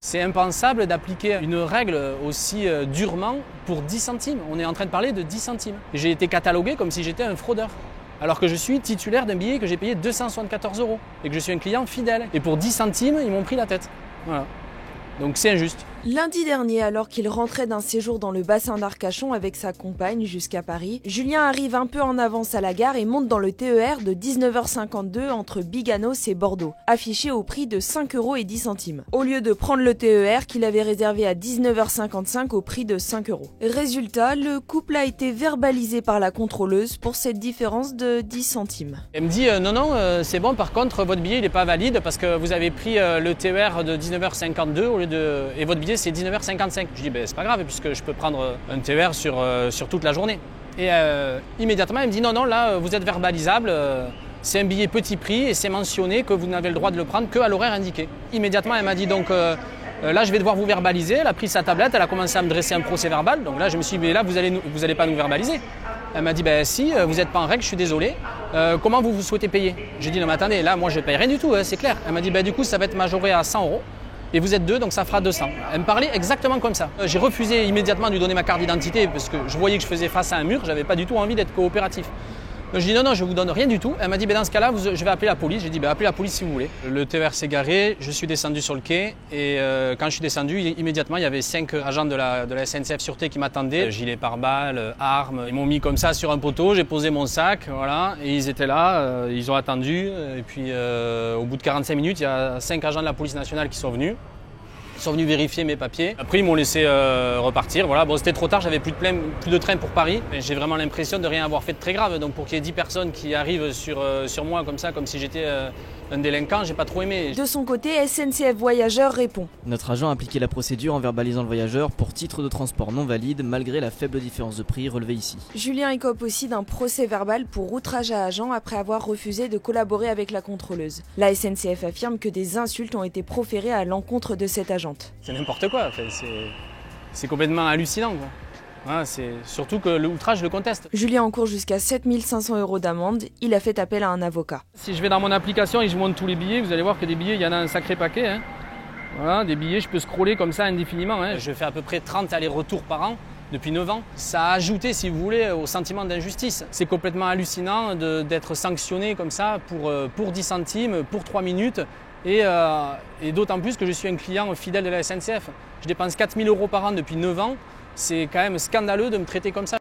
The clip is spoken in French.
C'est impensable d'appliquer une règle aussi durement pour 10 centimes. On est en train de parler de 10 centimes. J'ai été catalogué comme si j'étais un fraudeur. Alors que je suis titulaire d'un billet que j'ai payé 274 € et que je suis un client fidèle. Et pour 10 centimes, ils m'ont pris la tête. Voilà. Donc c'est injuste. Lundi dernier, alors qu'il rentrait d'un séjour dans le bassin d'Arcachon avec sa compagne jusqu'à Paris, Julien arrive un peu en avance à la gare et monte dans le TER de 19h52 entre Biganos et Bordeaux, affiché au prix de 5,10 €. Au lieu de prendre le TER qu'il avait réservé à 19h55 au prix de 5 €. Résultat, le couple a été verbalisé par la contrôleuse pour cette différence de 10 centimes. Elle me dit non, c'est bon, par contre votre billet n'est pas valide parce que vous avez pris le TER de 19h52 au lieu de... et votre billet c'est 19h55. Je dis c'est pas grave puisque je peux prendre un TER sur toute la journée. Et immédiatement elle me dit non, là vous êtes verbalisable, c'est un billet petit prix et c'est mentionné que vous n'avez le droit de le prendre qu'à l'horaire indiqué. Immédiatement elle m'a dit donc là je vais devoir vous verbaliser. Elle a pris sa tablette, elle a commencé à me dresser un procès verbal. Donc là je me suis dit mais là vous allez pas nous verbaliser. Elle m'a dit si, vous n'êtes pas en règle, je suis désolé. Comment vous souhaitez payer? J'ai dit non mais attendez, là moi je ne paye rien du tout, c'est clair. Elle m'a dit du coup ça va être majoré à 100 €. Et vous êtes deux, donc ça fera 200. Elle me parlait exactement comme ça. J'ai refusé immédiatement de lui donner ma carte d'identité parce que je voyais que je faisais face à un mur, j'avais pas du tout envie d'être coopératif. Donc je dis non, je vous donne rien du tout. Elle m'a dit dans ce cas-là, je vais appeler la police. J'ai dit appelez la police si vous voulez. Le TER s'est garé, je suis descendu sur le quai et quand je suis descendu, immédiatement il y avait 5 agents de la SNCF Sûreté qui m'attendaient. Gilet pare-balles, armes. Ils m'ont mis comme ça sur un poteau, j'ai posé mon sac, voilà, et ils étaient là, ils ont attendu. Et puis au bout de 45 minutes, il y a 5 agents de la police nationale qui sont venus. Ils sont venus vérifier mes papiers. Après, ils m'ont laissé repartir. Voilà. Bon, c'était trop tard, j'avais plus de train pour Paris. J'ai vraiment l'impression de rien avoir fait de très grave. Donc pour qu'il y ait 10 personnes qui arrivent sur moi comme ça, comme si j'étais un délinquant, j'ai pas trop aimé. De son côté, SNCF Voyageurs répond. Notre agent a appliqué la procédure en verbalisant le voyageur pour titre de transport non valide malgré la faible différence de prix relevée ici. Julien écope aussi d'un procès verbal pour outrage à agent après avoir refusé de collaborer avec la contrôleuse. La SNCF affirme que des insultes ont été proférées à l'encontre de cette agente. C'est n'importe quoi, c'est complètement hallucinant, quoi. Voilà, c'est surtout que l'outrage le conteste. Julien encourt jusqu'à 7 500 € d'amende. Il a fait appel à un avocat. Si je vais dans mon application et je monte tous les billets, vous allez voir que des billets, il y en a un sacré paquet. Hein. Voilà, des billets, je peux scroller comme ça indéfiniment. Hein. Je fais à peu près 30 allers-retours par an depuis 9 ans. Ça a ajouté, si vous voulez, au sentiment d'injustice. C'est complètement hallucinant d'être sanctionné comme ça pour 10 centimes, pour 3 minutes. Et d'autant plus que je suis un client fidèle de la SNCF. Je dépense 4 000 € par an depuis 9 ans. C'est quand même scandaleux de me traiter comme ça.